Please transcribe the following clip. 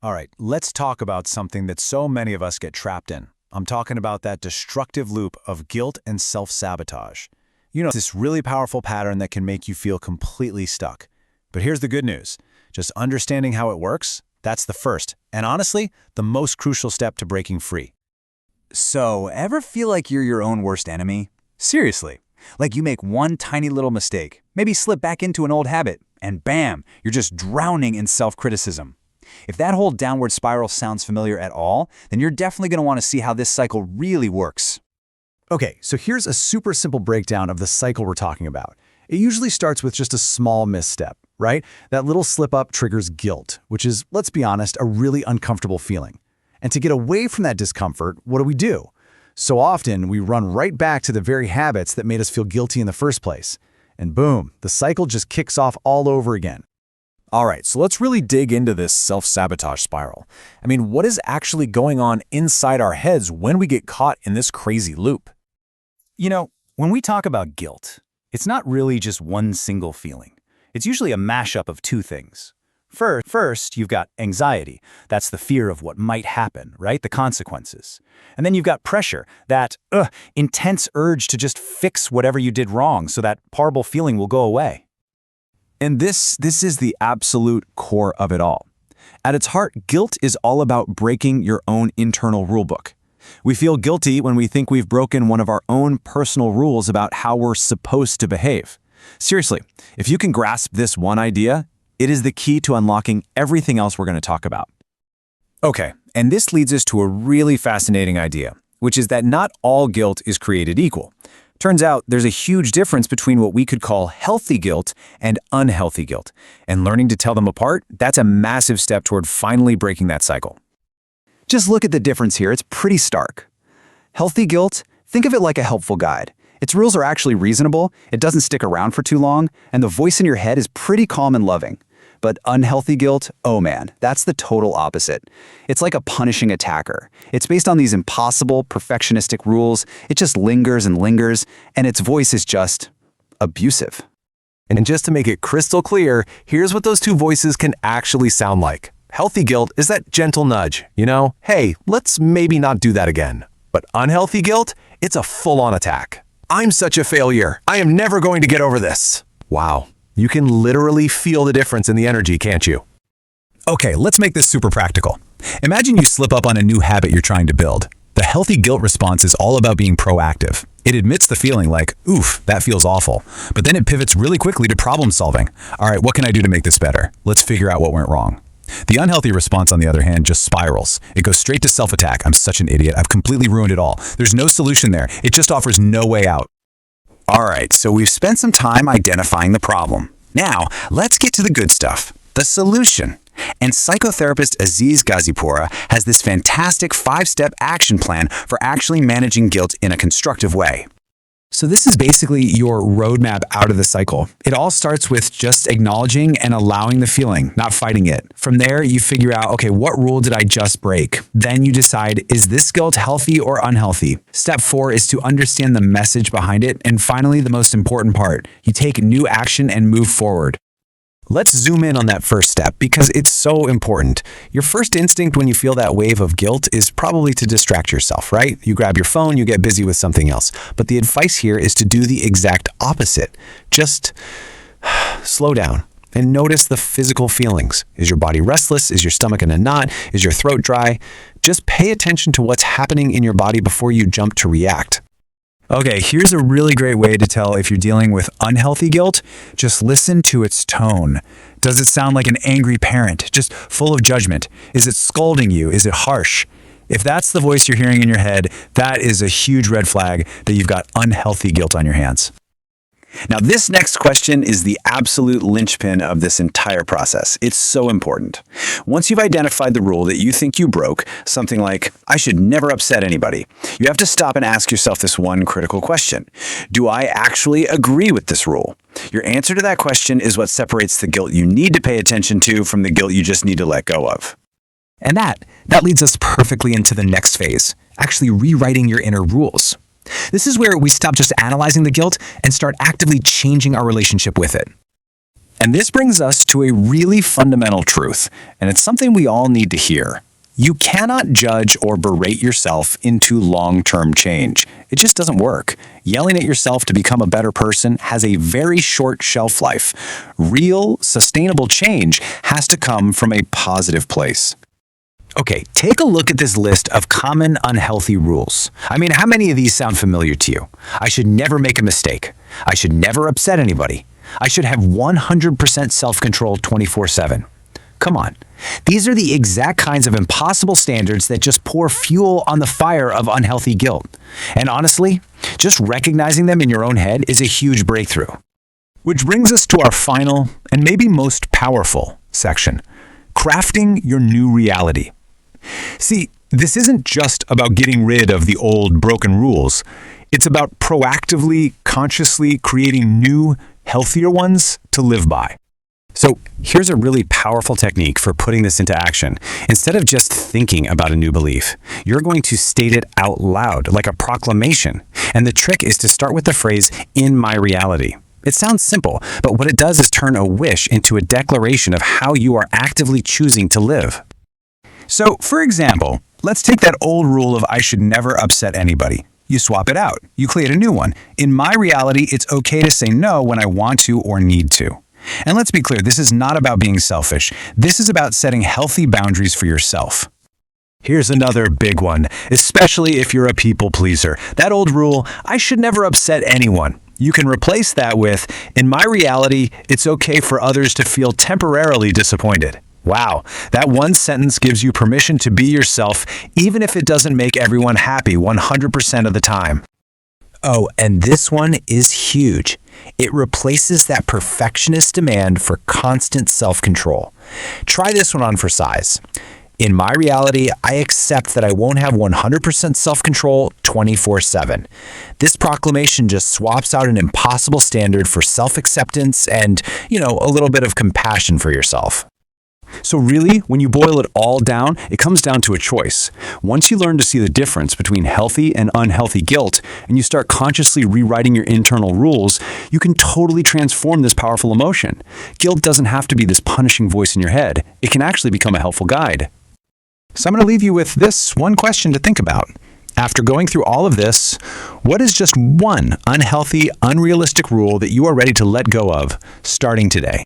All right, let's talk about something that so many of us get trapped in. I'm talking about that destructive loop of guilt and self-sabotage. This really powerful pattern that can make you feel completely stuck. But here's the good news. Just understanding how it works, that's the first, and honestly, the most crucial step to breaking free. So, ever feel like you're your own worst enemy? Seriously. Like you make one tiny little mistake, maybe slip back into an old habit, and bam, you're just drowning in self-criticism. If that whole downward spiral sounds familiar at all, then you're definitely going to want to see how this cycle really works. Okay, so here's a super simple breakdown of the cycle we're talking about. It usually starts with just a small misstep, right? That little slip-up triggers guilt, which is, let's be honest, a really uncomfortable feeling. And to get away from that discomfort, what do? So often, we run right back to the very habits that made us feel guilty in the first place. And boom, the cycle just kicks off all over again. All right, so let's really dig into this self-sabotage spiral. What is actually going on inside our heads when we get caught in this crazy loop? When we talk about guilt, it's not really just one single feeling. It's usually a mashup of two things. First, you've got anxiety. That's the fear of what might happen, right? The consequences. And then you've got pressure, that intense urge to just fix whatever you did wrong so that horrible feeling will go away. And this is the absolute core of it all. At its heart, guilt is all about breaking your own internal rulebook. We feel guilty when we think we've broken one of our own personal rules about how we're supposed to behave. Seriously, if you can grasp this one idea, it is the key to unlocking everything else we're going to talk about. Okay, and this leads us to a really fascinating idea, which is that not all guilt is created equal. Turns out there's a huge difference between what we could call healthy guilt and unhealthy guilt. And learning to tell them apart, that's a massive step toward finally breaking that cycle. Just look at the difference here. It's pretty stark. Healthy guilt, think of it like a helpful guide. Its rules are actually reasonable, it doesn't stick around for too long, and the voice in your head is pretty calm and loving. But unhealthy guilt, oh man, that's the total opposite. It's like a punishing attacker. It's based on these impossible, perfectionistic rules. It just lingers and lingers, and its voice is just abusive. And just to make it crystal clear, here's what those two voices can actually sound like. Healthy guilt is that gentle nudge, hey, let's maybe not do that again. But unhealthy guilt, it's a full-on attack. I'm such a failure. I am never going to get over this. Wow. You can literally feel the difference in the energy, can't you? Okay, let's make this super practical. Imagine you slip up on a new habit you're trying to build. The healthy guilt response is all about being proactive. It admits the feeling like, oof, that feels awful. But then it pivots really quickly to problem solving. All right, what can I do to make this better? Let's figure out what went wrong. The unhealthy response, on the other hand, just spirals. It goes straight to self-attack. I'm such an idiot. I've completely ruined it all. There's no solution there. It just offers no way out. All right, so we've spent some time identifying the problem. Now, let's get to the good stuff, the solution. And psychotherapist Aziz Ghazipoura has this fantastic 5-step action plan for actually managing guilt in a constructive way. So this is basically your roadmap out of the cycle. It all starts with just acknowledging and allowing the feeling, not fighting it. From there, you figure out, okay, what rule did I just break? Then you decide, is this guilt healthy or unhealthy? Step 4 is to understand the message behind it. And finally, the most important part, you take new action and move forward. Let's zoom in on that first step because it's so important. Your first instinct when you feel that wave of guilt is probably to distract yourself, right? You grab your phone, you get busy with something else. But the advice here is to do the exact opposite. Just slow down and notice the physical feelings. Is your body restless? Is your stomach in a knot? Is your throat dry? Just pay attention to what's happening in your body before you jump to react. Okay, here's a really great way to tell if you're dealing with unhealthy guilt. Just listen to its tone. Does it sound like an angry parent, just full of judgment? Is it scolding you? Is it harsh? If that's the voice you're hearing in your head, that is a huge red flag that you've got unhealthy guilt on your hands. Now, this next question is the absolute linchpin of this entire process. It's so important. Once you've identified the rule that you think you broke, something like, I should never upset anybody, you have to stop and ask yourself this one critical question. Do I actually agree with this rule? Your answer to that question is what separates the guilt you need to pay attention to from the guilt you just need to let go of. And that leads us perfectly into the next phase, actually rewriting your inner rules. This is where we stop just analyzing the guilt and start actively changing our relationship with it. And this brings us to a really fundamental truth, and it's something we all need to hear. You cannot judge or berate yourself into long-term change. It just doesn't work. Yelling at yourself to become a better person has a very short shelf life. Real, sustainable change has to come from a positive place. Okay, take a look at this list of common unhealthy rules. I mean, how many of these sound familiar to you? I should never make a mistake. I should never upset anybody. I should have 100% self-control 24/7. Come on. These are the exact kinds of impossible standards that just pour fuel on the fire of unhealthy guilt. And honestly, just recognizing them in your own head is a huge breakthrough. Which brings us to our final and maybe most powerful section, crafting your new reality. See, this isn't just about getting rid of the old broken rules. It's about proactively, consciously creating new, healthier ones to live by. So here's a really powerful technique for putting this into action. Instead of just thinking about a new belief, you're going to state it out loud, like a proclamation. And the trick is to start with the phrase, "in my reality." It sounds simple, but what it does is turn a wish into a declaration of how you are actively choosing to live. So, for example, let's take that old rule of I should never upset anybody. You swap it out. You create a new one. In my reality, it's okay to say no when I want to or need to. And let's be clear, this is not about being selfish. This is about setting healthy boundaries for yourself. Here's another big one, especially if you're a people pleaser. That old rule, I should never upset anyone. You can replace that with, in my reality, it's okay for others to feel temporarily disappointed. Wow, that one sentence gives you permission to be yourself, even if it doesn't make everyone happy 100% of the time. Oh, and this one is huge. It replaces that perfectionist demand for constant self-control. Try this one on for size. In my reality, I accept that I won't have 100% self-control 24/7. This proclamation just swaps out an impossible standard for self-acceptance and, a little bit of compassion for yourself. So really, when you boil it all down, it comes down to a choice. Once you learn to see the difference between healthy and unhealthy guilt, and you start consciously rewriting your internal rules, you can totally transform this powerful emotion. Guilt doesn't have to be this punishing voice in your head. It can actually become a helpful guide. So I'm going to leave you with this one question to think about. After going through all of this, what is just one unhealthy, unrealistic rule that you are ready to let go of starting today?